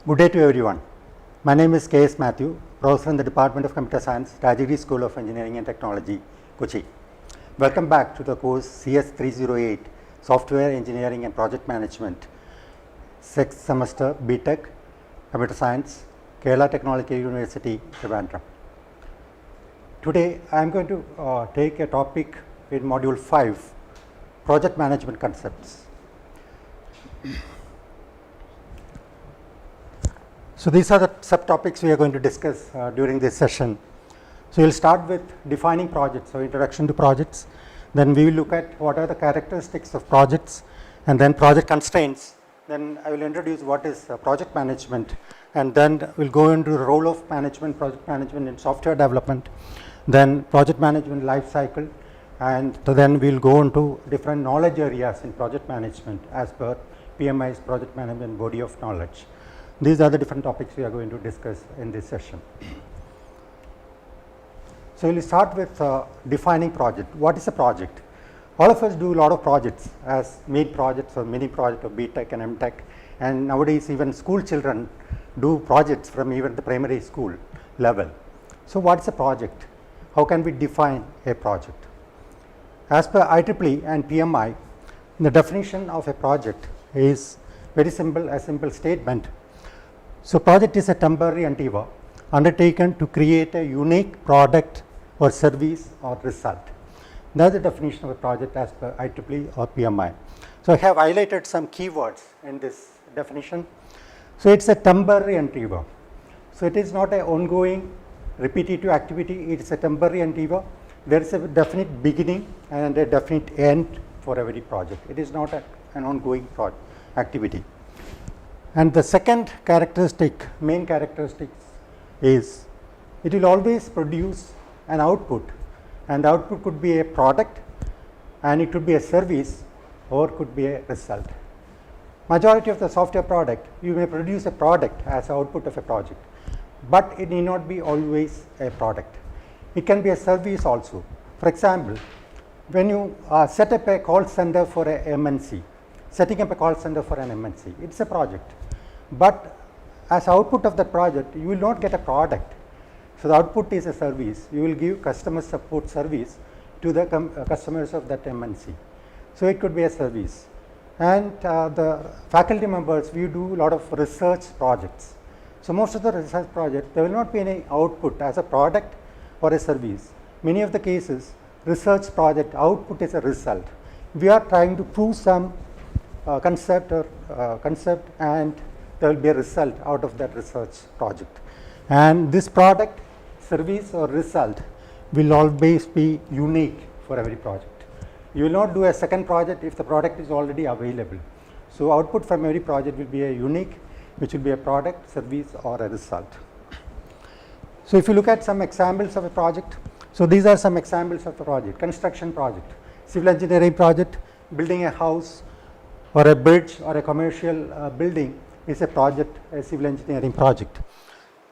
Good day to everyone. My name is K.S. Matthew, Professor in the Department of Computer Science, Rajagiri School of Engineering and Technology, Kochi. Welcome back to the course CS 308, Software Engineering and Project Management, 6th semester BTech, Computer Science, Kerala Technological University, Trivandrum. Today I am going to take a topic in Module 5, Project Management Concepts. So these are the subtopics we are going to discuss during this session. So we will start with defining projects, so introduction to projects. Then we will look at what are the characteristics of projects, and then project constraints. Then I will introduce what is project management, and then we will go into the role of management, project management in software development, then project management life cycle, and then we will go into different knowledge areas in project management as per PMI's project management body of knowledge. These are the different topics we are going to discuss in this session. So we will start with defining project. What is a project? All of us do a lot of projects as main projects or mini project of BTech and MTech, and nowadays even school children do projects from even the primary school level. So what is a project? How can we define a project? As per IEEE and PMI, the definition of a project is very simple, a simple statement. So project is a temporary endeavor undertaken to create a unique product or service or result. That is the definition of a project as per IEEE or PMI. So I have highlighted some keywords in this definition. So it is a temporary endeavor. So it is not an ongoing repetitive activity, it is a temporary endeavor. There is a definite beginning and a definite end for every project. It is not an ongoing activity. And the second characteristic, main characteristic is it will always produce an output, and the output could be a product, and it could be a service, or could be a result. Majority of the software product, you may produce a product as output of a project, but it need not be always a product. It can be a service also. For example, when you set up a call center for a MNC, setting up a call center for an MNC, it is a project. But as output of the project, you will not get a product. So the output is a service. You will give customer support service to the customers of that MNC. So it could be a service. And the faculty members, we do a lot of research projects. So most of the research projects, there will not be any output as a product or a service. Many of the cases, research project output is a result. We are trying to prove some concept and there will be a result out of that research project. And this product, service or result will always be unique for every project. You will not do a second project if the product is already available. So output from every project will be a unique, which will be a product, service or a result. So if you look at some examples of a project, so these are some examples of a project: construction project, civil engineering project, building a house or a bridge or a commercial building is a project, a civil engineering project.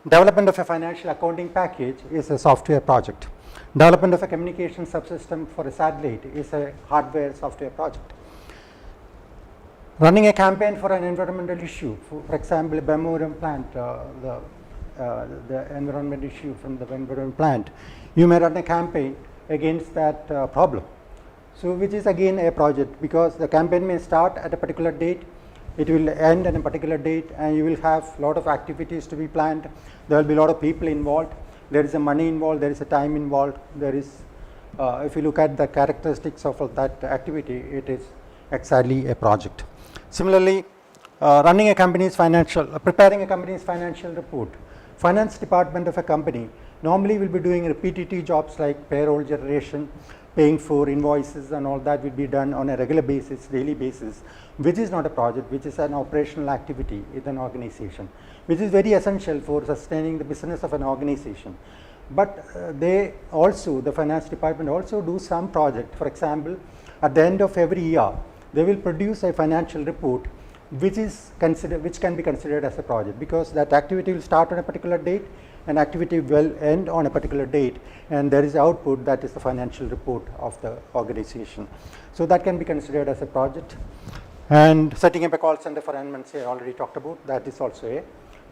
Development of a financial accounting package is a software project. Development of a communication subsystem for a satellite is a hardware software project. Running a campaign for an environmental issue, for example, Bemurem plant, the environment issue from the Bemurem plant, you may run a campaign against that problem. So which is again a project, because the campaign may start at a particular date, it will end at a particular date, and you will have a lot of activities to be planned. There will be a lot of people involved. There is a money involved, there is a time involved. There is, if you look at the characteristics of that activity, it is exactly a project. Similarly, running a company's preparing a company's financial report. Finance department of a company normally will be doing repetitive jobs like payroll generation, paying for invoices and all that will be done on a regular basis, daily basis, which is not a project, which is an operational activity in an organization, which is very essential for sustaining the business of an organization. But they also, the finance department also do some project. For example, at the end of every year, they will produce a financial report which can be considered as a project, because that activity will start on a particular date, an activity will end on a particular date, and there is output, that is the financial report of the organization. So that can be considered as a project. And setting up a call center for MNC, I already talked about, that is also a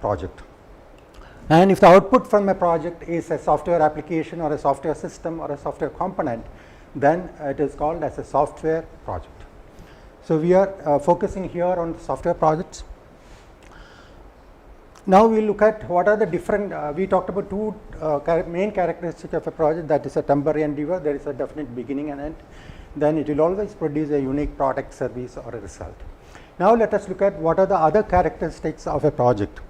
project. And if the output from a project is a software application or a software system or a software component, then it is called as a software project. So, we are focusing here on software projects. Now, we will look at what are the different, we talked about two main characteristics of a project, that is a temporary endeavor, there is a definite beginning and end, then it will always produce a unique product, service or a result. Now, let us look at what are the other characteristics of a project.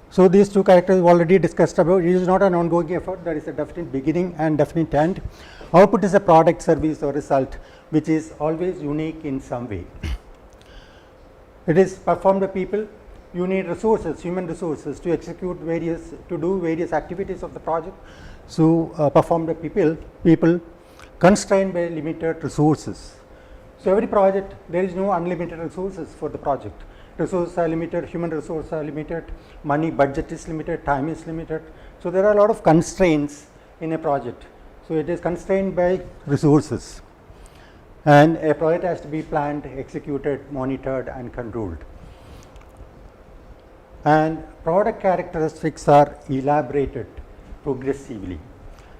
So, these two characters already discussed about. It is not an ongoing effort, there is a definite beginning and definite end. Output is a product, service or result which is always unique in some way. It is performed by people. You need resources, human resources to execute various, to do various activities of the project. So, performed by people constrained by limited resources. So, every project, there is no unlimited resources for the project. Resources are limited, human resources are limited, money budget is limited, time is limited. So, there are a lot of constraints in a project. So, it is constrained by resources, and a project has to be planned, executed, monitored and controlled. And product characteristics are elaborated progressively.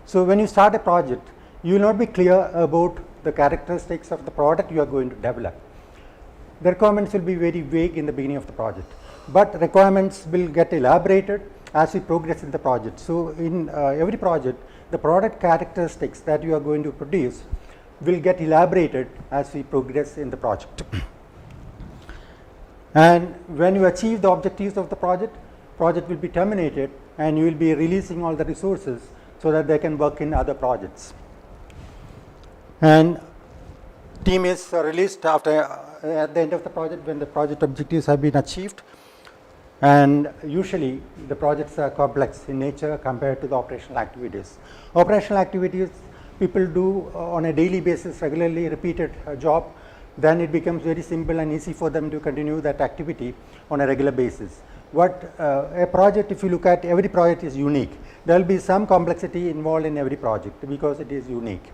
So, when you start a project, you will not be clear about the characteristics of the product you are going to develop. The requirements will be very vague in the beginning of the project, but requirements will get elaborated as we progress in the project. So, in every project, the product characteristics that you are going to produce will get elaborated as we progress in the project. And when you achieve the objectives of the project will be terminated and you will be releasing all the resources so that they can work in other projects. And team is released after at the end of the project when the project objectives have been achieved, and usually the projects are complex in nature compared to the operational activities. Operational activities people do on a daily basis, regularly repeated job, then it becomes very simple and easy for them to continue that activity on a regular basis. What a project, if you look at every project is unique, there will be some complexity involved in every project because it is unique.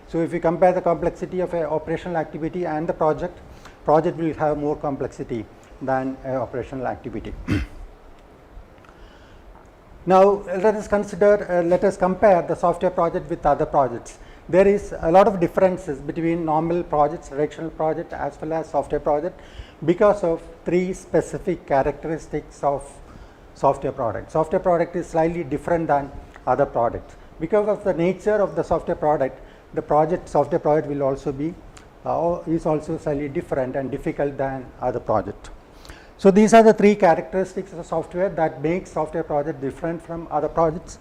So, if you compare the complexity of an operational activity and the project will have more complexity than an operational activity. Now, let us consider, let us compare the software project with other projects. There is a lot of differences between normal projects, directional project as well as software project because of three specific characteristics of software product. Software product is slightly different than other products. Because of the nature of the software product, the software project will also be is also slightly different and difficult than other project. So, these are the three characteristics of software that makes software project different from other projects.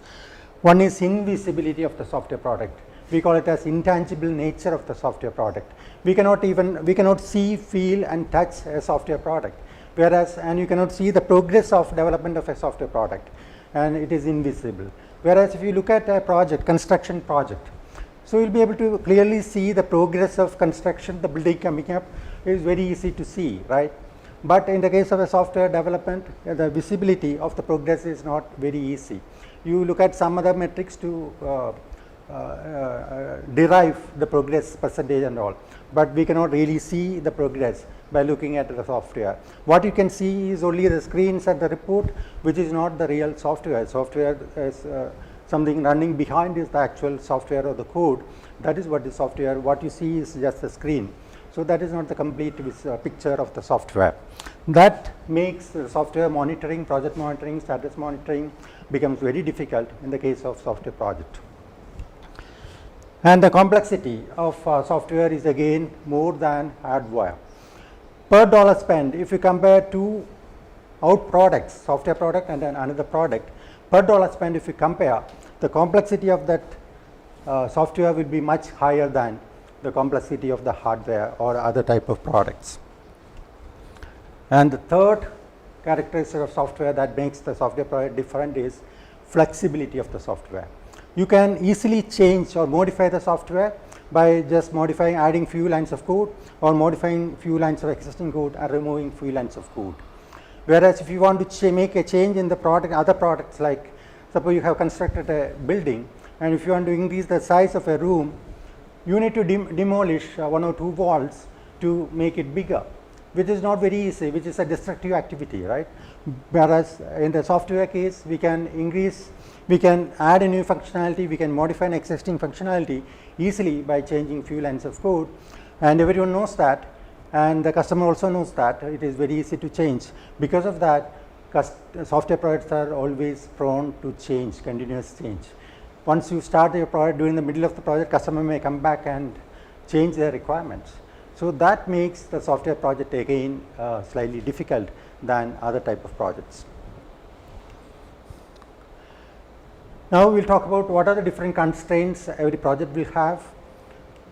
One is invisibility of the software product. We call it as intangible nature of the software product. We cannot see, feel and touch a software product, whereas and you cannot see the progress of development of a software product, and it is invisible. Whereas, if you look at a project, construction project, so you will be able to clearly see the progress of construction, the building coming up is very easy to see, right. But in the case of a software development, the visibility of the progress is not very easy. You look at some other metrics to derive the progress percentage and all, but we cannot really see the progress by looking at the software. What you can see is only the screens and the report, which is not the real software. Software is something running behind is the actual software or the code. That is what is software. What you see is just the screen. So, that is not the complete picture of the software. That makes software monitoring, project monitoring, status monitoring becomes very difficult in the case of software project. And the complexity of software is again more than hardware. Per dollar spent, if you compare two out products, software product and then another product, per dollar spent, if you compare, the complexity of that software will be much higher than the complexity of the hardware or other type of products. And the third characteristic of software that makes the software product different is flexibility of the software. You can easily change or modify the software by just modifying, adding few lines of code or modifying few lines of existing code and removing few lines of code. Whereas, if you want to make a change in the product, other products, like suppose you have constructed a building and if you want to increase the size of a room, you need to demolish one or two walls to make it bigger. which is not very easy, which is a destructive activity, right? Whereas in the software case, we can increase, we can add a new functionality, we can modify an existing functionality easily by changing few lines of code, and everyone knows that, and the customer also knows that it is very easy to change. Because of that, software products are always prone to change, continuous change. Once you start your product, during the middle of the project, customer may come back and change their requirements. So that makes the software project again slightly difficult than other type of projects. Now we will talk about what are the different constraints every project will have.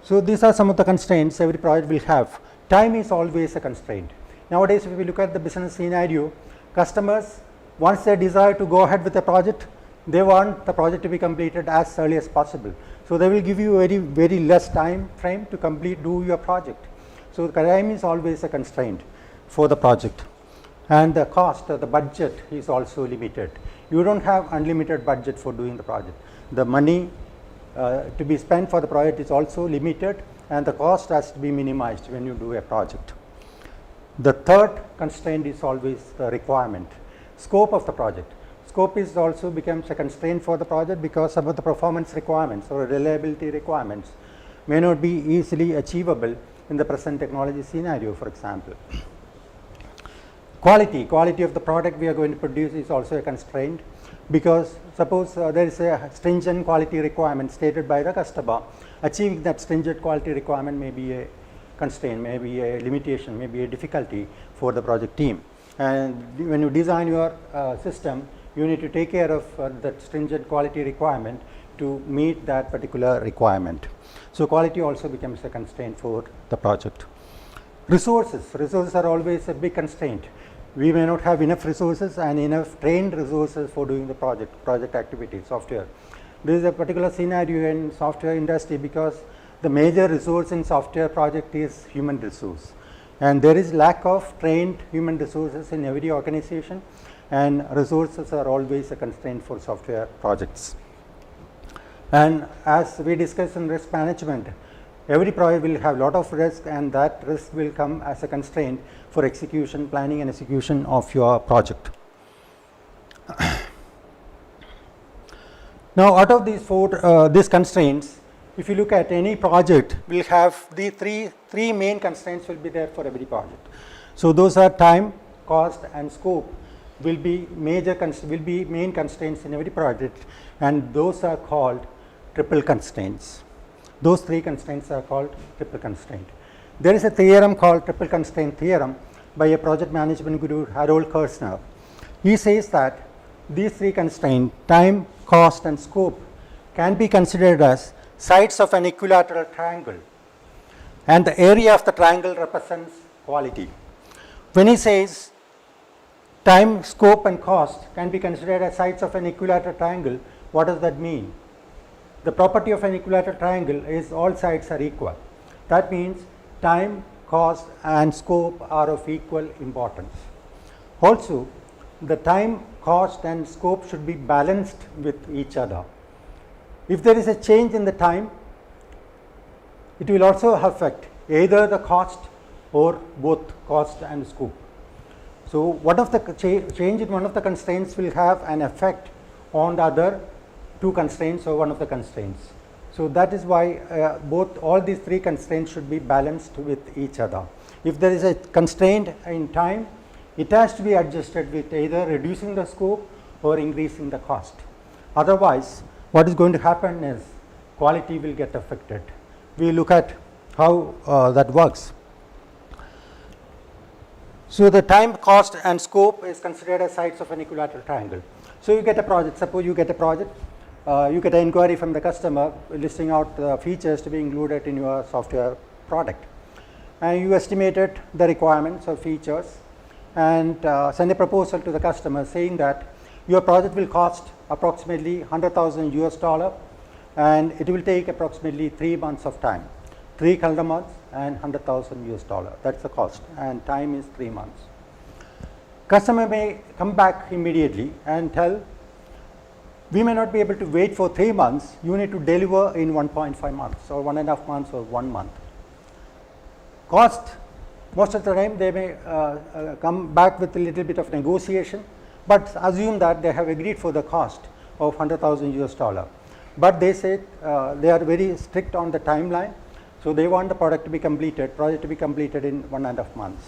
So these are some of the constraints every project will have. Time is always a constraint. Nowadays, if we look at the business scenario, customers, once they desire to go ahead with a project, they want the project to be completed as early as possible. So they will give you very less time frame to do your project. So the time is always a constraint for the project, and the cost, the budget is also limited. You don't have unlimited budget for doing the project. The money to be spent for the project is also limited, and the cost has to be minimized when you do a project. The third constraint is always the requirement, scope of the project. Scope is also becomes a constraint for the project because some of the performance requirements or reliability requirements may not be easily achievable in the present technology scenario, for example. Quality of the product we are going to produce is also a constraint, because suppose there is a stringent quality requirement stated by the customer. Achieving that stringent quality requirement may be a constraint, may be a limitation, may be a difficulty for the project team. And when you design your system, you need to take care of that stringent quality requirement to meet that particular requirement. So quality also becomes a constraint for the project. Resources are always a big constraint. We may not have enough resources and enough trained resources for doing the project activity, software. This is a particular scenario in software industry because the major resource in software project is human resource, and there is lack of trained human resources in every organization, and resources are always a constraint for software projects. And as we discussed in risk management, every project will have a lot of risk, and that risk will come as a constraint for execution, planning and execution of your project. Now, out of these constraints, if you look at any project, we'll have the three main constraints will be there for every project. So those are time, cost and scope will be main constraints in every project, and those are called triple constraints. Those three constraints are called triple constraint. There is a theorem called triple constraint theorem by a project management guru, Harold Kersner. He says that these three constraints, time, cost and scope, can be considered as sides of an equilateral triangle, and the area of the triangle represents quality. When he says time, scope and cost can be considered as sides of an equilateral triangle, what does that mean? The property of an equilateral triangle is all sides are equal. That means time, cost and scope are of equal importance. Also, the time, cost and scope should be balanced with each other. If there is a change in the time, it will also affect either the cost or both cost and scope. So one of the change in one of the constraints will have an effect on the other two constraints or one of the constraints. So that is why all these three constraints should be balanced with each other. If there is a constraint in time, it has to be adjusted with either reducing the scope or increasing the cost. Otherwise, what is going to happen is quality will get affected. We look at how that works. So the time, cost and scope is considered as sides of an equilateral triangle. So you get a project, suppose you get a project, you get an inquiry from the customer listing out the features to be included in your software product, and you estimated the requirements or features and send a proposal to the customer saying that your project will cost approximately $100,000 and it will take approximately 3 months of time, 3 calendar months and $100,000. That's the cost, and time is 3 months. Customer may come back immediately and tell, we may not be able to wait for 3 months, you need to deliver in 1.5 months or 1.5 months or 1 month. Cost Most of the time they may come back with a little bit of negotiation, but assume that they have agreed for the cost of 100,000 US dollar. But they say they are very strict on the timeline, so they want the project to be completed in 1.5 months.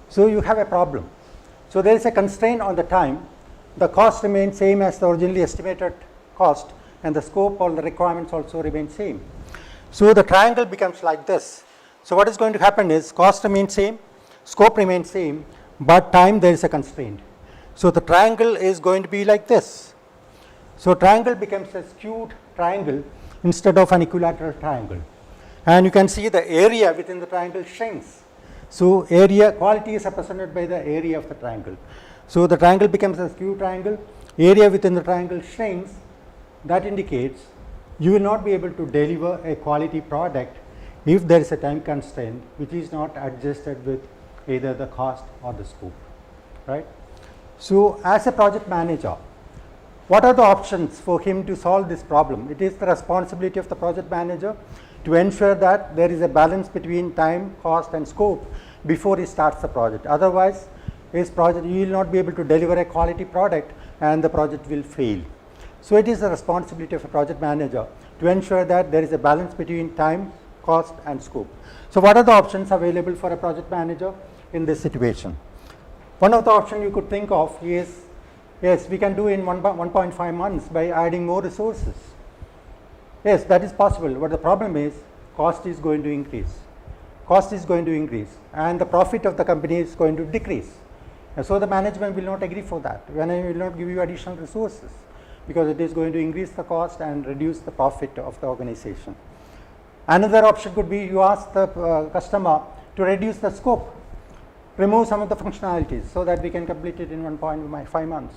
So you have a problem. So there is a constraint on the time. The cost remains same as the originally estimated cost, and the scope or the requirements also remain same. So the triangle becomes like this. So what is going to happen is cost remains same, scope remains same, but time there is a constraint. So the triangle is going to be like this. So triangle becomes a skewed triangle instead of an equilateral triangle. And you can see the area within the triangle shrinks. So area quality is represented by the area of the triangle. So the triangle becomes a skewed triangle, area within the triangle shrinks. That indicates you will not be able to deliver a quality product if there is a time constraint which is not adjusted with either the cost or the scope, right? So as a project manager, what are the options for him to solve this problem? It is the responsibility of the project manager to ensure that there is a balance between time, cost and scope before he starts the project. Otherwise, his project, you will not be able to deliver a quality product and the project will fail. So it is the responsibility of a project manager to ensure that there is a balance between time, cost and scope. So what are the options available for a project manager in this situation? One of the options you could think of is, yes, we can do in 1.5 months by adding more resources. Yes, that is possible, but the problem is cost is going to increase. Cost is going to increase and the profit of the company is going to decrease. And so the management will not agree for that. When I will not give you additional resources because it is going to increase the cost and reduce the profit of the organization. Another option could be you ask the customer to reduce the scope, remove some of the functionalities so that we can complete it in 1.5 months.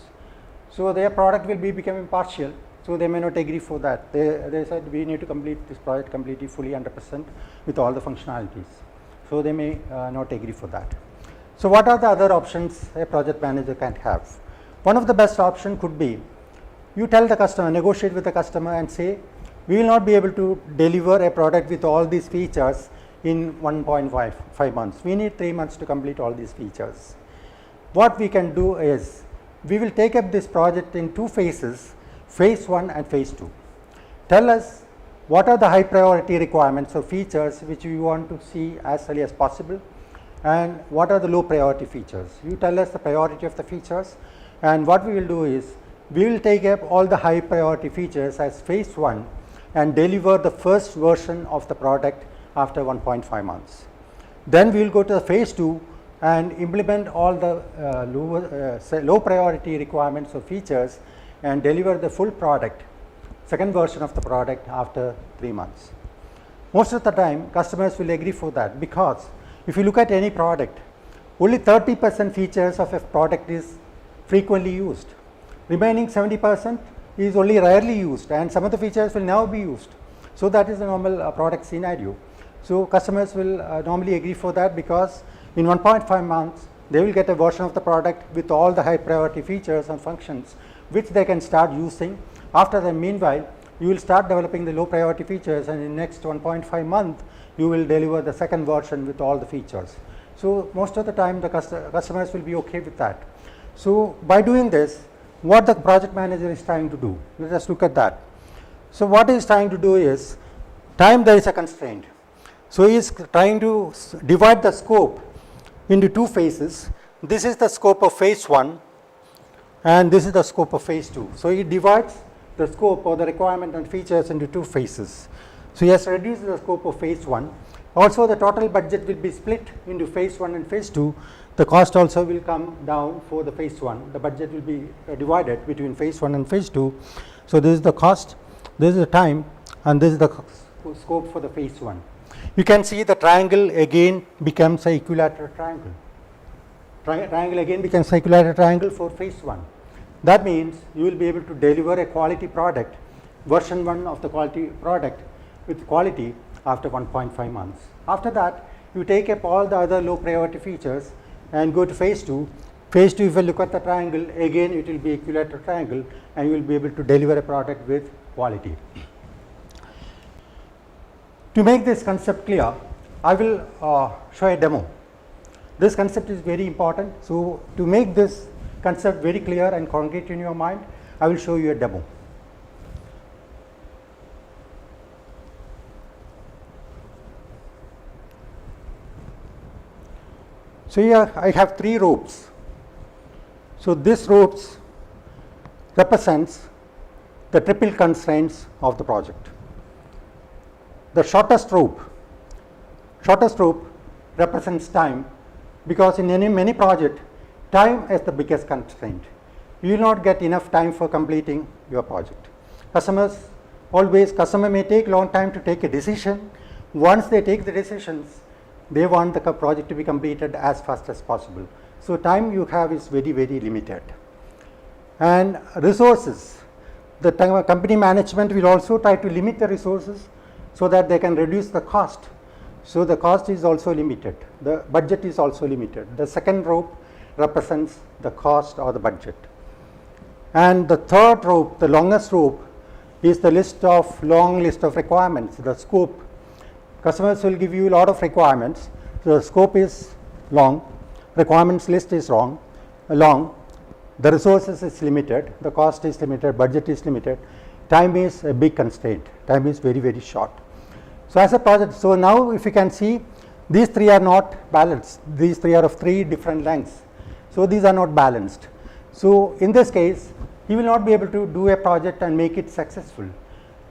So their product will be becoming partial, so they may not agree for that. They said we need to complete this project completely fully 100% with all the functionalities. So they may not agree for that. So what are the other options a project manager can have? One of the best option could be you tell the customer, negotiate with the customer and say, we will not be able to deliver a product with all these features in 1.5 months. We need 3 months to complete all these features. What we can do is, we will take up this project in 2 phases, phase 1 and phase 2. Tell us what are the high priority requirements or features which we want to see as early as possible, and what are the low priority features. You tell us the priority of the features, and what we will do is, we will take up all the high priority features as phase 1 and deliver the first version of the product after 1.5 months. Then we will go to the phase 2 and implement all the low priority requirements or features and deliver the full product, second version of the product after 3 months. Most of the time customers will agree for that, because if you look at any product, only 30% features of a product is frequently used. Remaining 70% is only rarely used, and some of the features will never be used. So that is the normal product scenario. So customers will normally agree for that, because in 1.5 months they will get a version of the product with all the high priority features and functions which they can start using. After that, meanwhile, you will start developing the low priority features, and in next 1.5 months you will deliver the second version with all the features. So most of the time the customers will be okay with that. So by doing this, what the project manager is trying to do, let us look at that. So what he is trying to do is, time there is a constraint. So he is trying to divide the scope into 2 phases. This is the scope of phase 1 and this is the scope of phase 2. So he divides the scope or the requirement and features into 2 phases. So he has reduced the scope of phase 1. Also the total budget will be split into phase 1 and phase 2. The cost also will come down for the phase 1. The budget will be divided between phase 1 and phase 2. So this is the cost, this is the time, and this is the scope for the phase 1. You can see the triangle again becomes an equilateral triangle. Triangle again becomes an equilateral triangle for phase 1. That means you will be able to deliver a quality product, version 1 of the quality product with quality after 1.5 months. After that, you take up all the other low priority features and go to phase 2. Phase 2, if you look at the triangle, again it will be equilateral triangle, and you will be able to deliver a product with quality. To make this concept clear, I will show a demo. This concept is very important. So, to make this concept very clear and concrete in your mind, I will show you a demo. So, here I have 3 ropes. So, this ropes represents the triple constraints of the project. The shortest rope represents time, because in many project, time is the biggest constraint. You will not get enough time for completing your project. Customer may take long time to take a decision. Once they take the decisions, they want the project to be completed as fast as possible. So, time you have is very, very limited. And resources, the company management will also try to limit the resources so that they can reduce the cost. So, the cost is also limited, the budget is also limited. The second rope represents the cost or the budget. And the third rope, the longest rope, is the long list of requirements, the scope. Customers will give you a lot of requirements. So, the scope is long, requirements list is long, the resources is limited, the cost is limited, budget is limited, time is a big constraint, time is very, very short. So, as a project, so now if you can see, these 3 are not balanced, these 3 are of 3 different lengths. So, these are not balanced. So, in this case, you will not be able to do a project and make it successful.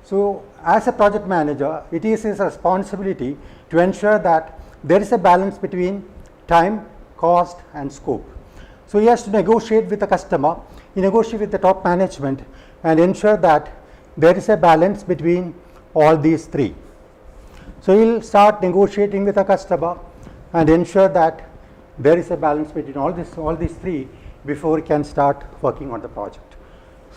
So, as a project manager, it is his responsibility to ensure that there is a balance between time, cost and scope. So, he has to negotiate with the customer, he negotiate with the top management and ensure that there is a balance between all these 3. So, he will start negotiating with the customer and ensure that there is a balance between all these 3 before he can start working on the project.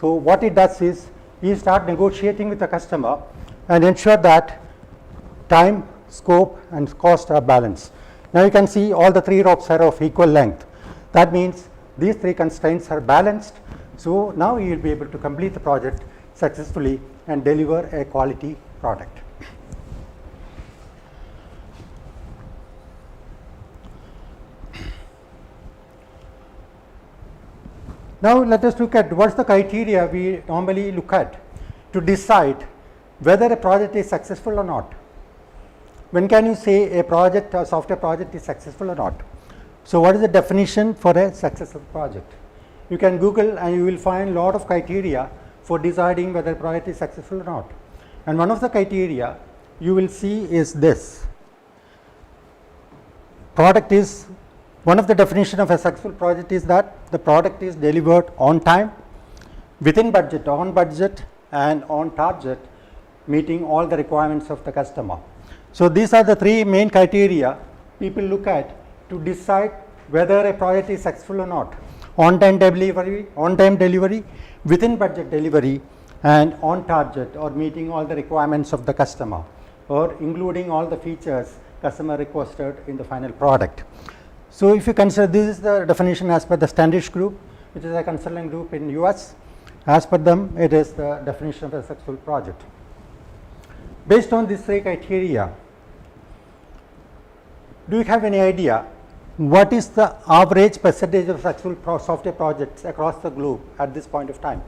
So, what he does is he start negotiating with the customer and ensure that time, scope and cost are balanced. Now, you can see all the 3 ropes are of equal length. That means these 3 constraints are balanced. So, now you will be able to complete the project successfully and deliver a quality product. Now, let us look at what is the criteria we normally look at to decide whether a project is successful or not. When can you say a project or software project is successful or not? So, what is the definition for a successful project? You can Google and you will find a lot of criteria for deciding whether a project is successful or not. And one of the criteria you will see is this. One of the definition of a successful project is that the product is delivered on time, within budget, on budget and on target, meeting all the requirements of the customer. So, these are the 3 main criteria people look at to decide whether a project is successful or not: on time delivery, within budget delivery and on target or meeting all the requirements of the customer or including all the features customer requested in the final product. So, if you consider, this is the definition as per the Standish Group, which is a consulting group in US. As per them, it is the definition of a successful project. Based on these 3 criteria, do you have any idea what is the average percentage of successful software projects across the globe at this point of time?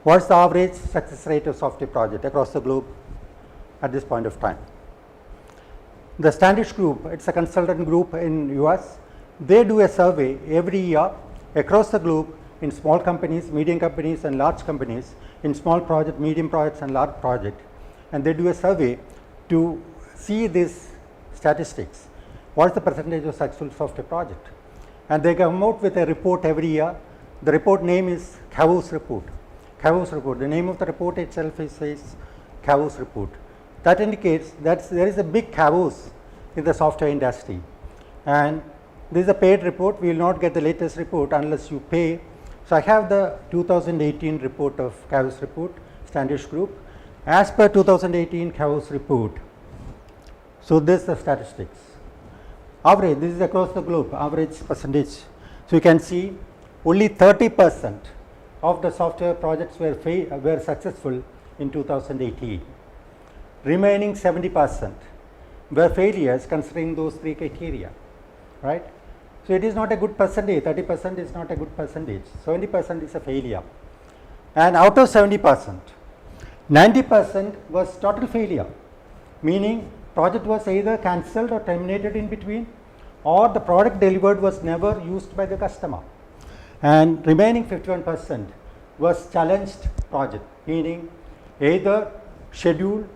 What is the average success rate of software project across the globe at this point of time? The Standish Group, it is a consultant group in US. They do a survey every year across the globe in small companies, medium companies and large companies, in small project, medium projects and large project, and they do a survey to see these statistics. What is the percentage of successful software project? And they come out with a report every year. The report name is Kavos report. Kavos report, the name of the report itself says Kavos report. That indicates that there is a big chaos in the software industry, and this is a paid report. We will not get the latest report unless you pay. So, I have the 2018 report of Kavos report, Standish Group. As per 2018 Kavos report, so this is the statistics. Average, this is across the globe, average percentage. So, you can see only 30% of the software projects were successful in 2018. Remaining 70% were failures considering those three criteria, right? So it is not a good percentage, 30% is not a good percentage, 70% is a failure. And out of 70%, 90% was total failure, meaning project was either cancelled or terminated in between, or the product delivered was never used by the customer. And remaining 51% was challenged project, meaning either schedule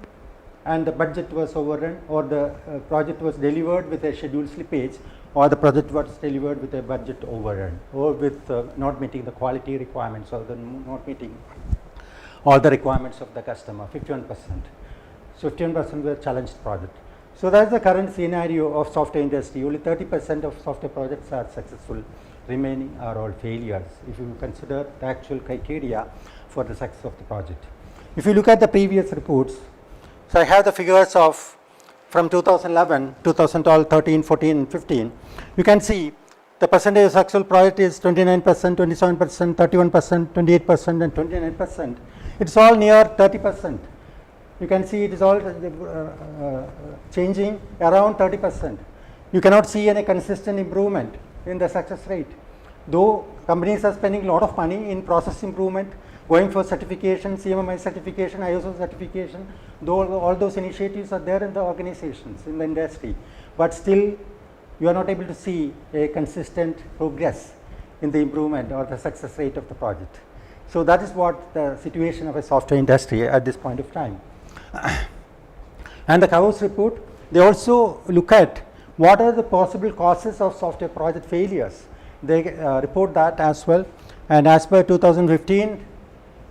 and the budget was overrun, or the project was delivered with a schedule slippage, or the project was delivered with a budget overrun, or with not meeting the quality requirements, or not meeting all the requirements of the customer, 51%. So 51% were challenged project. So that's the current scenario of software industry. Only 30% of software projects are successful, remaining are all failures, if you consider the actual criteria for the success of the project. If you look at the previous reports, so I have the figures of from 2011, 2012, 13, 14 and 15, you can see the percentage of successful project is 29%, 27%, 31%, 28% and 29%. It's all near 30%. You can see it is all changing around 30%. You cannot see any consistent improvement in the success rate. Though companies are spending a lot of money in process improvement, going for certification, CMMI certification, ISO certification, though all those initiatives are there in the organizations, in the industry, but still you are not able to see a consistent progress in the improvement or the success rate of the project. So that is what the situation of a software industry at this point of time. And the Kavos report, they also look at what are the possible causes of software project failures. They report that as well. And as per 2015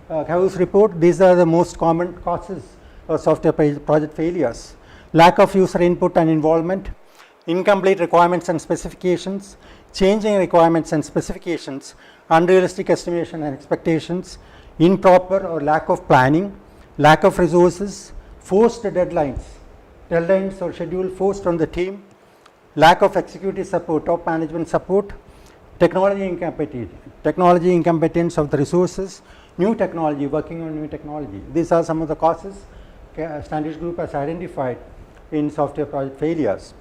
Kavos report, these are the most common causes of software project failures: lack of user input and involvement, incomplete requirements and specifications, changing requirements and specifications, unrealistic estimation and expectations, improper or lack of planning, lack of resources, forced deadlines or schedule forced on the team, lack of executive support, top management support, technology incompetence of the resources, new technology, working on new technology. These are some of the causes Standish Group has identified in software project failures.